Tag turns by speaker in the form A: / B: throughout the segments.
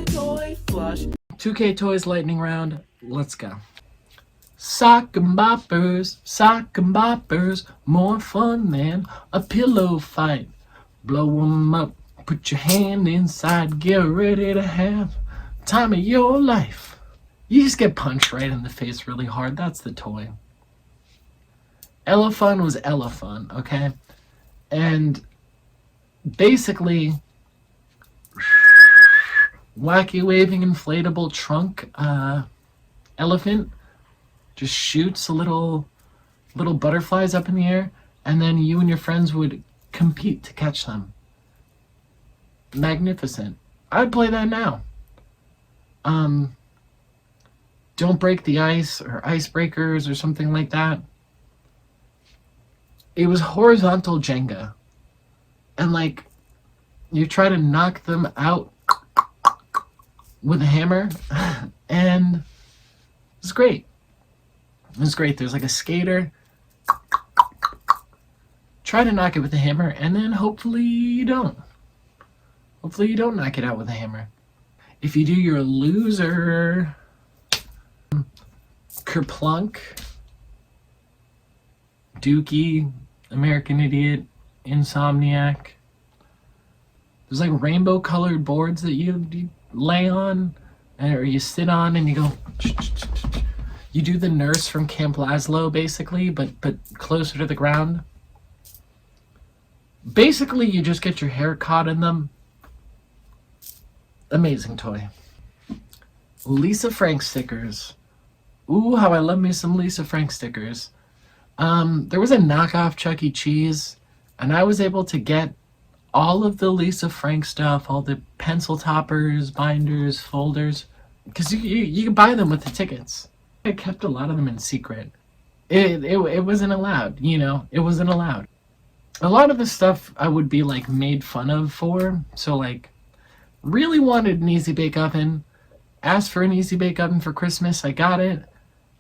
A: toy flush.
B: 2K Toys lightning round. Let's go. Sock and boppers, more fun than a pillow fight. Blow 'em up, put your hand inside, get ready to have time of your life. You just get punched right in the face really hard. That's the toy. Elephant was elephant, okay? And basically, wacky waving inflatable trunk elephant just shoots little butterflies up in the air, and then you and your friends would compete to catch them. Magnificent. I'd play that now. Don't break the ice or icebreakers or something like that. It was horizontal Jenga, and like you try to knock them out with a hammer, and it was great. It was great. There's like a skater. Try to knock it with a hammer, and then hopefully you don't. Hopefully you don't knock it out with a hammer. If you do, you're a loser. Kerplunk, Dookie, American Idiot, Insomniac. There's like rainbow colored boards that you lay on, or you sit on, and you go. You do the nurse from Camp Laszlo, basically, but closer to the ground. Basically, you just get your hair caught in them. Amazing toy. Lisa Frank stickers. Ooh, how I love me some Lisa Frank stickers. There was a knockoff Chuck E. Cheese, and I was able to get all of the Lisa Frank stuff, all the pencil toppers, binders, folders, because you can buy them with the tickets. I kept a lot of them in secret. It wasn't allowed, you know, it wasn't allowed. A lot of the stuff I would be like made fun of for, so like really wanted an Easy Bake Oven, asked for an Easy Bake Oven for Christmas, I got it,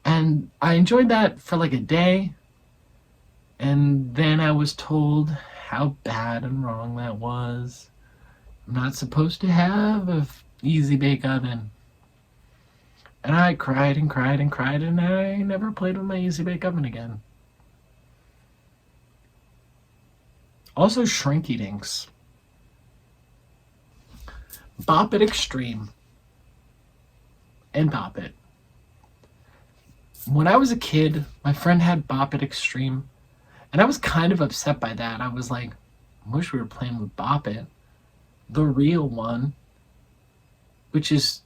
B: and I enjoyed that for like a day, and then I was told how bad and wrong that was. I'm not supposed to have an Easy Bake Oven. And I cried and cried and cried, and I never played with my Easy Bake Oven again. Also, Shrinky Dinks. Bop It Extreme. And Bop It. When I was a kid, my friend had Bop It Extreme, and I was kind of upset by that. I was like, I wish we were playing with Bop It, the real one, which is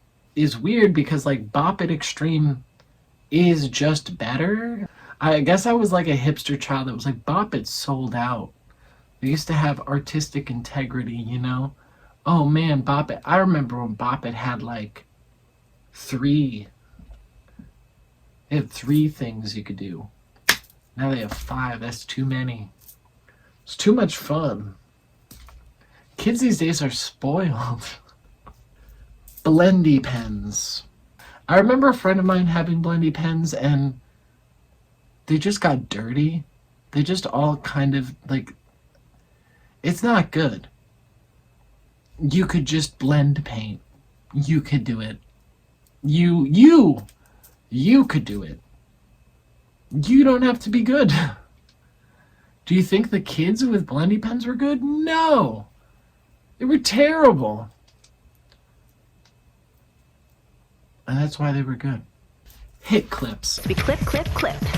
B: weird because like Bop It Extreme is just better. I guess I was like a hipster child that was like, Bop It sold out. They used to have artistic integrity, you know? Oh man, Bop It. I remember when Bop It had like three things you could do. Now they have 5. That's too many. It's too much fun. Kids these days are spoiled. Blendy pens. I remember a friend of mine having Blendy pens, and they just got dirty. They just all kind of like, it's not good. You could just blend paint. You could do it. You could do it. You don't have to be good. Do you think the kids with Blendy pens were good? No. They were terrible. And that's why they were good. Hit clips.
C: We clip,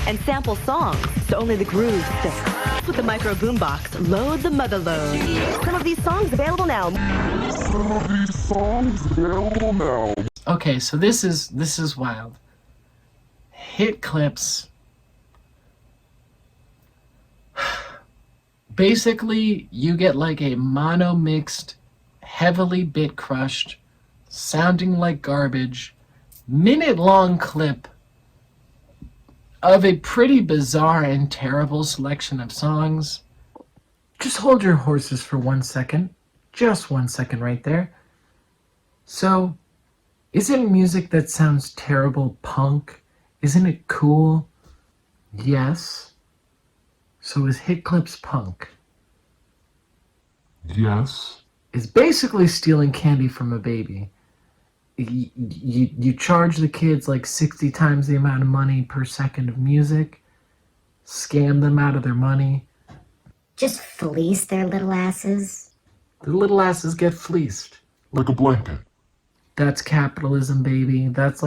C: and sample songs, so only the groove sticks. With the micro boombox, load the mother load. Some of these songs available now.
B: Okay, so this is wild. Hit clips. Basically, you get like a mono mixed, heavily bit crushed, sounding like garbage, minute-long clip of a pretty bizarre and terrible selection of songs. Just hold your horses for 1 second. Just 1 second right there. So, isn't music that sounds terrible punk? Isn't it cool? Yes. So is Hit Clips punk?
D: Yes.
B: is basically stealing candy from a baby. You charge the kids like 60 times the amount of money per second of music, scam them out of their money.
A: Just fleece their little asses.
B: The little asses get fleeced.
D: Like a blanket.
B: That's capitalism, baby. That's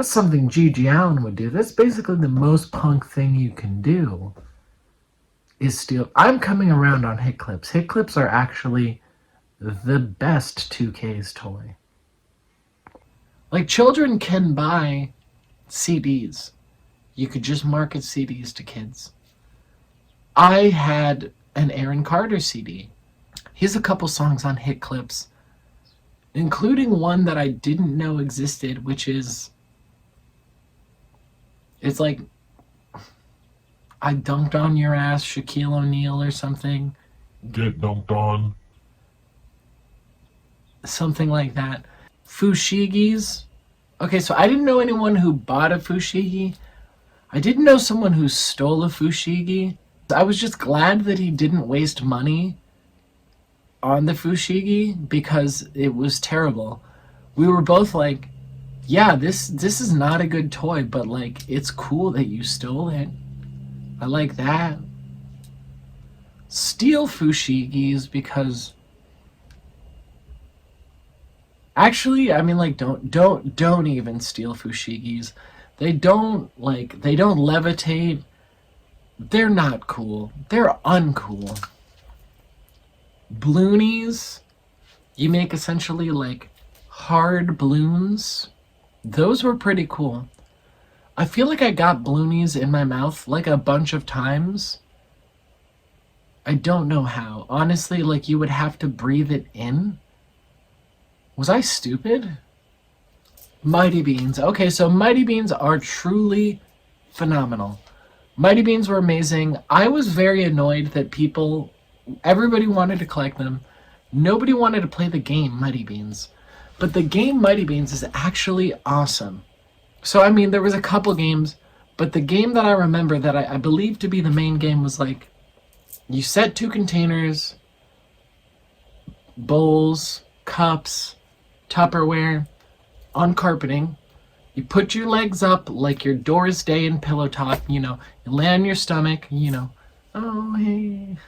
B: something Gigi Allen would do. That's basically the most punk thing you can do, is steal. I'm coming around on hit clips. Hit clips are actually the best 2K's toy. Like, children can buy CDs. You could just market CDs to kids. I had an Aaron Carter CD. He has a couple songs on hit clips, including one that I didn't know existed, which is, it's like, I dunked on your ass, Shaquille O'Neal or something.
D: Get dunked on.
B: Something like that. Fushigis. Okay, so I didn't know anyone who bought a fushigi. I didn't know someone who stole a fushigi. I was just glad that he didn't waste money on the fushigi because it was terrible. We were both like, yeah, this is not a good toy, but like, it's cool that you stole it. I like that. Steal fushigis because actually, I mean, like, don't even steal fushigis. They don't levitate. They're not cool. They're uncool. Bloonies, you make essentially like hard balloons. Those were pretty cool. I feel like I got bloonies in my mouth like a bunch of times. I don't know how. Honestly, like, you would have to breathe it in. Was I stupid? Mighty Beans. Okay, so Mighty Beans are truly phenomenal. Mighty Beans were amazing. I was very annoyed that everybody wanted to collect them. Nobody wanted to play the game Mighty Beans. But the game Mighty Beans is actually awesome. So, I mean, there was a couple games, but the game that I remember that I believe to be the main game was like, you set 2 containers, bowls, cups, Tupperware, on carpeting. You put your legs up like your Doris Day in Pillow Talk, you lay on your stomach, oh, hey.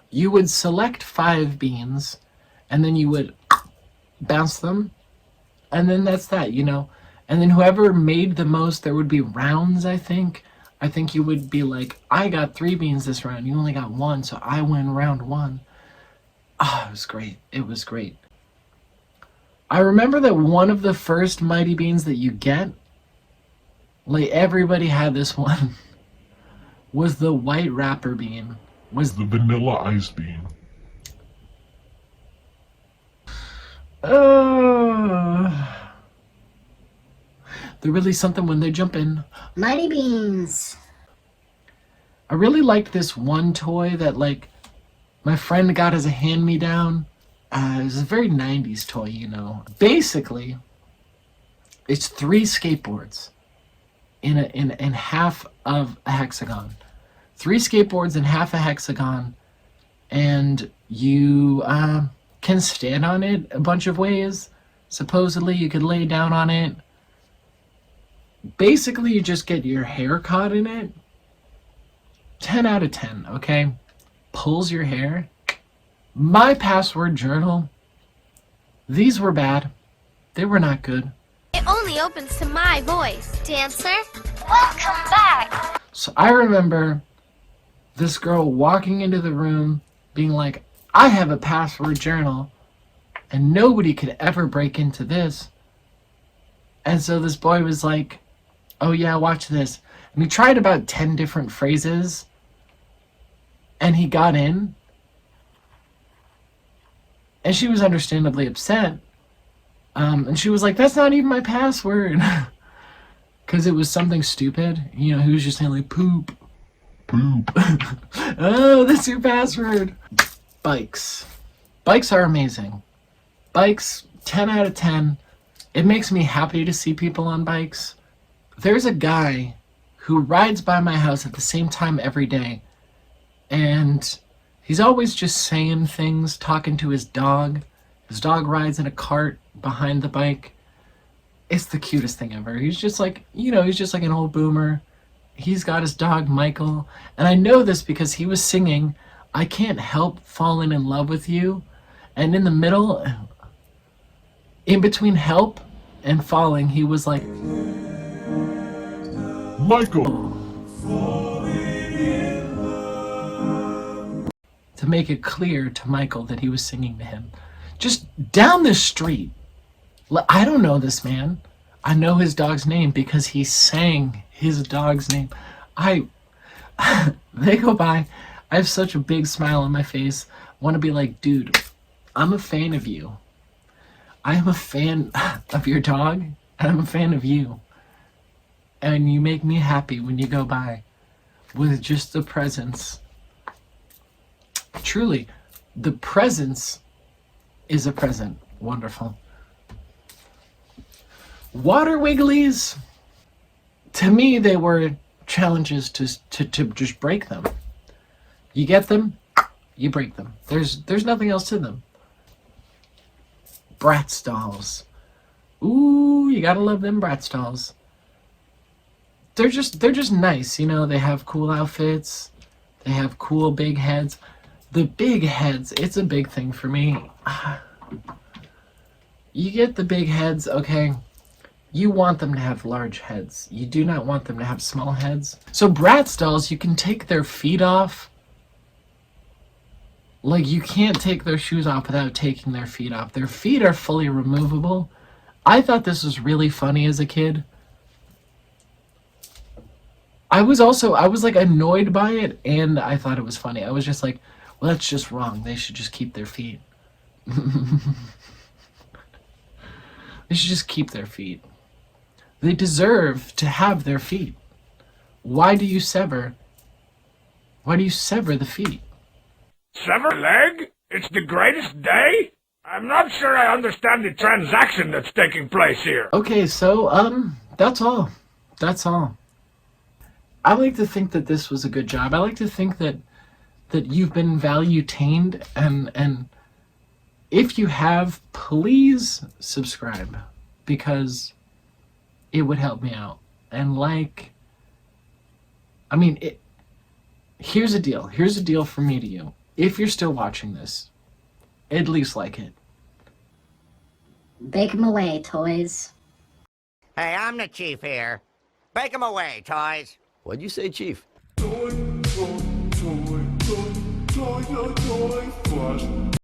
B: You would select 5 beans, and then you would bounce them, and then that's that, And then whoever made the most, there would be rounds, I think. I think you would be like, I got 3 beans this round, you only got 1, so I win round 1. Ah, it was great. It was great. I remember that one of the first Mighty Beans that you get, like everybody had this one, was the white wrapper bean. Was
D: The vanilla ice bean.
B: They're really something when they jump in.
A: Mighty Beans.
B: I really liked this one toy that, like, my friend got as a hand-me-down. It was a very 90s toy, Basically, it's 3 skateboards in half of a hexagon. 3 skateboards in half a hexagon, and you can stand on it a bunch of ways. Supposedly, you could lay down on it. Basically, you just get your hair caught in it. 10 out of 10, okay? Pulls your hair. My password journal. These were bad. They were not good.
E: It only opens to my voice. Dancer, welcome back.
B: So I remember this girl walking into the room being like, I have a password journal and nobody could ever break into this. And so this boy was like, oh yeah, watch this. And he tried about 10 different phrases and he got in. And she was understandably upset. And she was like, that's not even my password. Because it was something stupid. He was just saying like, poop.
D: Poop.
B: Oh, that's your password. Bikes. Bikes are amazing. Bikes, 10 out of 10. It makes me happy to see people on bikes. There's a guy who rides by my house at the same time every day. And He's always just saying things, talking to his dog. His dog rides in a cart behind the bike. It's the cutest thing ever. He's just like, he's just like an old boomer. He's got his dog, Michael. And I know this because he was singing, "I Can't Help Falling in Love with You." And in the middle, in between help and falling, he was like,
D: Michael!
B: to make it clear to Michael that he was singing to him. Just down the street. I don't know this man. I know his dog's name because he sang his dog's name. They go by. I have such a big smile on my face. I want to be like, dude, I'm a fan of you. I am a fan of your dog, and I'm a fan of you. And you make me happy when you go by with just the presence. Truly, the presence is a present. Wonderful. Water Wigglies, to me, they were challenges to just break them. You get them, you break them. There's nothing else to them. Bratz dolls. Ooh, you gotta love them Bratz dolls. They're just nice, they have cool outfits. They have cool big heads. The big heads, it's a big thing for me. You get the big heads, okay? You want them to have large heads. You do not want them to have small heads. So Bratz dolls, you can take their feet off. Like, you can't take their shoes off without taking their feet off. Their feet are fully removable. I thought this was really funny as a kid. I was like annoyed by it, and I thought it was funny. I was just like, well, that's just wrong. They should just keep their feet. They should just keep their feet. They deserve to have their feet. Why do you sever the feet?
F: Sever leg? It's the greatest day? I'm not sure I understand the transaction that's taking place here.
B: Okay, so, that's all. That's all. I like to think that this was a good job. I like to think that you've been value-tained, and if you have, please subscribe, because it would help me out. And here's a deal. Here's a deal from me to you. If you're still watching this, at least like it.
A: Bake 'em away, toys.
G: Hey, I'm the chief here. Bake 'em away, toys.
H: What'd you say, Chief?
D: Toy, toy, toy, toy, toy, toy, toy, flash.